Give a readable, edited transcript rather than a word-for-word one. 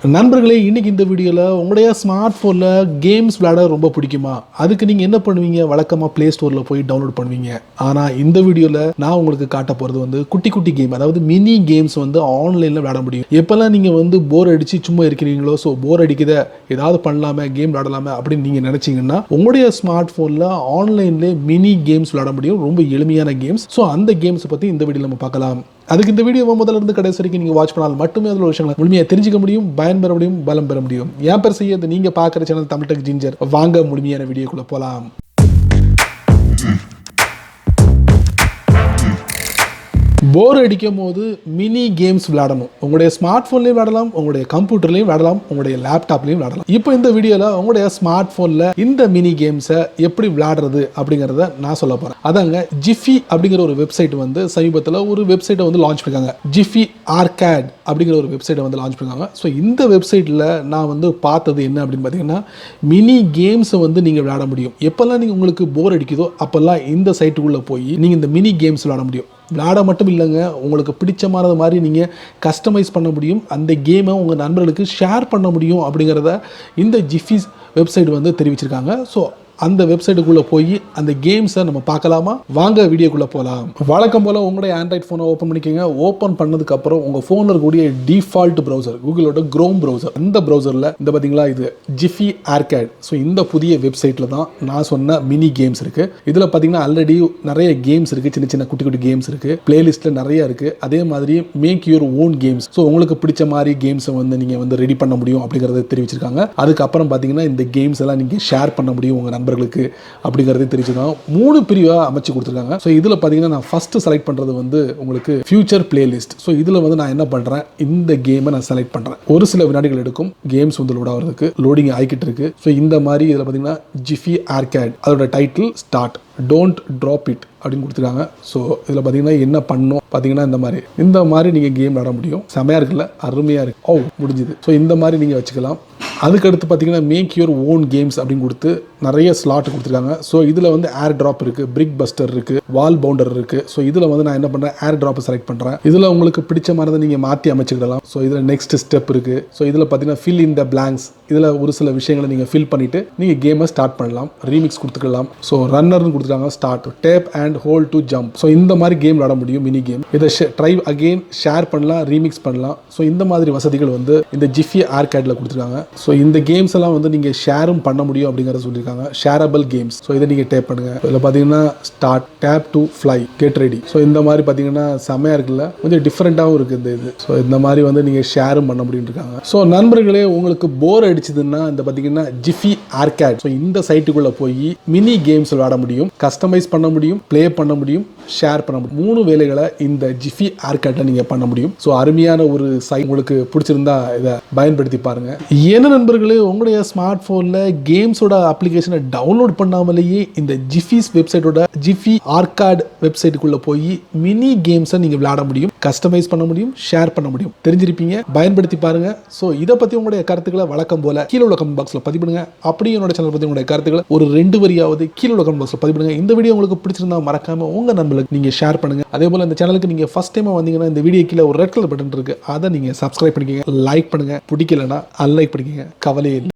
நண்பர்களே, இன்னைக்கு இந்த வீடியோவில் உங்களுடைய ஸ்மார்ட் ஃபோனில் கேம்ஸ் விளையாட ரொம்ப பிடிக்குமா? அதுக்கு நீங்கள் என்ன பண்ணுவீங்க? வழக்கமாக ப்ளே ஸ்டோரில் போய் டவுன்லோட் பண்ணுவீங்க. ஆனால் இந்த வீடியோவில் நான் உங்களுக்கு காட்ட போகிறது வந்து குட்டி குட்டி கேம், அதாவது மினி கேம்ஸ் வந்து ஆன்லைனில் விளையாட முடியும். எப்போல்லாம் நீங்கள் வந்து போர் அடித்து சும்மா இருக்கிறீங்களோ, ஸோ போர் அடிக்குத ஏதாவது பண்ணலாமே, கேம் விளையாடலாமே அப்படின்னு நீங்கள் நினச்சிங்கன்னா உங்களுடைய ஸ்மார்ட் ஃபோனில் ஆன்லைன்லேயே மினி கேம்ஸ் விளையாட முடியும். ரொம்ப எளிமையான கேம்ஸ். ஸோ அந்த கேம்ஸை பற்றி இந்த வீடியோவில் நம்ம பார்க்கலாம். அதுக்கு இந்த வீடியோவை முதல்ல இருந்து கடைசி வரைக்கும் நீங்கள் வாட்ச் பண்ணால் மட்டுமே அதில் விஷயங்களை முழுமையாக தெரிஞ்சுக்க முடியும், பயன்பெற முடியும், பலம் பெற முடியும். என் பேர் செய்ய நீங்கள் பார்க்குற சேனல் தமிழ் டெக் ஜிஞ்சர். வாங்க முழுமையான வீடியோக்குள்ளே போகலாம். போர் அடிக்கும் போது மினி கேம்ஸ் விளையாடணும். உங்களுடைய ஸ்மார்ட் ஃபோன்லையும் விளையாடலாம், உங்களுடைய கம்ப்யூட்டர்லையும் விளையாடலாம், உங்களுடைய லேப்டாப்லையும் விளையாடலாம். இப்போ இந்த வீடியோவில் உங்களுடைய ஸ்மார்ட் ஃபோனில் இந்த மினி கேம்ஸை எப்படி விளையாடுறது அப்படிங்கிறத நான் சொல்ல போகிறேன். அதாங்க ஜிஃபி அப்படிங்கிற ஒரு வெப்சைட் வந்து சமீபத்தில் ஒரு வெப்சைட்டை வந்து லான்ச் பண்ணிருக்காங்க. ஜிஃபி ஆர்கேட் அப்படிங்கிற ஒரு வெப்சைட்டை வந்து லான்ச் பண்ணிருக்காங்க. ஸோ இந்த வெப்சைட்டில் நான் வந்து பார்த்தது என்ன அப்படின்னு பார்த்தீங்கன்னா, மினி கேம்ஸை வந்து நீங்கள் விளையாட முடியும். எப்போல்லாம் நீங்கள் உங்களுக்கு போர் அடிக்குதோ அப்போல்லாம் இந்த சைட்டுக்குள்ளே போய் நீங்கள் இந்த மினி கேம்ஸ் விளையாட முடியும். விளையாட மட்டும் இல்லைங்க, உங்களுக்கு பிடிச்சமானது மாதிரி நீங்கள் கஸ்டமைஸ் பண்ண முடியும். அந்த கேமை உங்கள் நண்பர்களுக்கு ஷேர் பண்ண முடியும் அப்படிங்கிறத இந்த ஜிஃபிஸ் வெப்சைட் வந்து தெரிவிச்சிருக்காங்க. ஸோ அந்த வெப்சைட்டுக்குள்ளே போய் அந்த கேம்ஸை நம்ம பார்க்கலாமா? வாங்க வீடியோக்குள்ளே போகலாம். வழக்கம் போல் உங்களுடைய ஆண்ட்ராய்ட் ஃபோனை ஓப்பன் பண்ணிக்கோங்க. ஓப்பன் பண்ணதுக்கப்புறம் உங்கள் ஃபோனில் இருக்கக்கூடிய டிஃபால்ட் ப்ரௌசர், கூகுளோட க்ரோம் ப்ரௌசர், அந்த ப்ரௌசரில் இந்த பார்த்தீங்களா, இது ஜிஃபி ஆர்கேட். ஸோ இந்த புதிய வெப்சைட்டில் தான் நான் சொன்ன மினி கேம்ஸ் இருக்குது. இதில் பார்த்தீங்கன்னா ஆல்ரெடி நிறைய கேம்ஸ் இருக்குது, சின்ன சின்ன குட்டி குட்டி கேம்ஸ் இருக்குது, பிளேலிஸ்ட்டில் நிறைய இருக்குது. அதே மாதிரி make your own games, so உங்களுக்கு பிடிச்ச மாதிரி கேம்ஸை வந்து நீங்கள் வந்து ரெடி பண்ண முடியும் அப்படிங்கிறத தெரிவிச்சிருக்காங்க. அதுக்கப்புறம் பார்த்தீங்கன்னா இந்த கேம்ஸ் எல்லாம் நீங்கள் ஷேர் பண்ண முடியும் உங்கள் நண்பர்களுக்கு அப்படிங்கிறதே தெரிஞ்சுக்கலாம். 3 பிரிவாக அமைச்சு கொடுத்துருக்காங்க. ஸோ இதில் பார்த்தீங்கன்னா நான் ஃபஸ்ட்டு செலக்ட் பண்ணுறது வந்து உங்களுக்கு ஃபியூச்சர் பிளேலிஸ்ட். ஸோ இதில் வந்து நான் என்ன பண்ணுறேன், இந்த கேமை நான் செலக்ட் பண்ணுறேன். ஒரு சில வினாடிகள் எடுக்கும் கேம்ஸ் வந்து லோட் ஆகிறதுக்கு. லோடிங் ஆகிக்கிட்டு இருக்கு. ஸோ இந்த மாதிரி இதில் பார்த்தீங்கன்னா ஜிஃபி ஆர்கேட், அதோட title start, don't drop it அப்படின்னு கொடுத்துருக்காங்க. ஸோ இதில் பார்த்தீங்கன்னா என்ன பண்ணணும் பார்த்தீங்கன்னா இந்த மாதிரி நீங்கள் கேம் விளாட முடியும். செமையாக இருக்குல்ல, அருமையாக இருக்குது. முடிஞ்சுது. ஸோ இந்த மாதிரி நீங்கள் வச்சுக்கலாம். அதுக்கடுத்து பார்த்தீங்கன்னா மேக் யுவர் ஓன் கேம்ஸ் அப்படின்னு கொடுத்து நிறைய ஸ்லாட் கொடுத்துருக்காங்க. ஸோ இதில் வந்து ஏர் ட்ராப் இருக்குது, பிரிக் பஸ்டர் இருக்குது, வால் பவுண்டர் இருக்குது. ஸோ இதில் வந்து நான் என்ன பண்ணுறேன், ஏர் ட்ராப்பை செலக்ட் பண்ணுறேன். இதில் உங்களுக்கு பிடிச்ச மாதிரி நீங்கள் மாற்றி அமைச்சுக்கிடலாம். ஸோ இதில் நெக்ஸ்ட் ஸ்டெப் இருக்குது. ஸோ இதில் பார்த்தீங்கன்னா ஃபில் இன் த பிளாங்க்ஸ். இதில் ஒரு சில விஷயங்களை நீங்கள் ஃபில் பண்ணிவிட்டு நீங்கள் கேமை ஸ்டார்ட் பண்ணலாம். ரீமிக்ஸ் கொடுத்துக்கலாம். ஸோ ரன்னர்னு கொடுத்துருக்காங்க, start, tap and hold to jump. So இந்த மாதிரி கேம் விளாட முடியும், மினி கேம். இதை ட்ரை அகெயின், ஷேர் பண்ணலாம், ரீமிக்ஸ் பண்ணலாம். ஸோ இந்த மாதிரி வசதிகள் வந்து இந்த ஜிஃபி ஆர்கேடில் கொடுத்துருக்காங்க. ஸோ இந்த கேம்ஸ் எல்லாம் வந்து நீங்கள் ஷேரும் பண்ண முடியும் அப்படிங்கிறத சொல்லியிருக்காங்க. Shareable games. ஸோ இதை நீங்கள் டேப் பண்ணுங்க. இதில் பார்த்தீங்கன்னா start, tape to fly, get ready. So இந்த மாதிரி பார்த்தீங்கன்னா செமையாக இருக்குல்ல, கொஞ்சம் டிஃப்ரெண்ட்டாகவும் இருக்குது இந்த இது. ஸோ இந்த மாதிரி வந்து நீங்கள் ஷேரும் பண்ண முடியும் இருக்காங்க. ஸோ நண்பர்களே, உங்களுக்கு போர் அடிச்சதுன்னா இந்த பார்த்தீங்கன்னா ஜிஃபி ஆர்கேட். ஸோ இந்த சைட்டுக்குள்ளே போய் மினி கேம்ஸ் விளையாட முடியும், கஸ்டமைஸ் பண்ண முடியும், ப்ளே பண்ண முடியும், ஷேர் பண்ண முடியும். 3 வேலைகளை இந்த ஜிஃபி ஆர்கேட்டை நீங்கள் பண்ண முடியும். ஸோ அருமையான ஒரு சைட். உங்களுக்கு பிடிச்சிருந்தா இதை பயன்படுத்தி பாருங்க. என்ன நண்பர்களே, உங்களுடைய ஸ்மார்ட் ஃபோனில் கேம்ஸோட அப்ளிகேஷனை டவுன்லோட் பண்ணாமலேயே இந்த ஜிஃபிஸ் வெப்சைட்டோட ஜிஃபி ஆர்கேட் வெப்சைட்டுக்குள்ளே போய் மினி கேம்ஸை நீங்கள் விளையாட முடியும், கஸ்டமைஸ் பண்ண முடியும், ஷேர் பண்ண முடியும். தெரிஞ்சிருப்பீங்க, பயன்படுத்தி பாருங்க. ஸோ இதை பற்றி உங்களுடைய கருத்துக்களை வழக்கம் போல கீழே உள்ள கமெண்ட் பாக்ஸில் பதிவு பண்ணுங்க. அப்படியே என்னோட சேனல் பற்றி உங்களுடைய கருத்துக்களை ஒரு 2 வரியாவது கீழே உள்ள கமெண்ட் பாக்ஸில் பதிவு பண்ணுங்க. இந்த வீடியோ உங்களுக்கு பிடிச்சிருந்தா மறக்காம உங்க நண்பர்களுக்கு நீங்க ஷேர் பண்ணுங்க. அதே போல இந்த சேனலுக்கு நீங்க ஃபர்ஸ்ட் டைம் வந்தீங்கன்னா இந்த வீடியோ கீழே ஒரு ரெட் கலர் பட்டன் இருக்கு, அதை நீங்க சப்ஸ்கிரைப் பண்ணிக்கங்க, லைக் பண்ணுங்க. பிடிக்கலன்னா அன்லைக் பண்ணிக்கங்க, கவலையே இல்லை.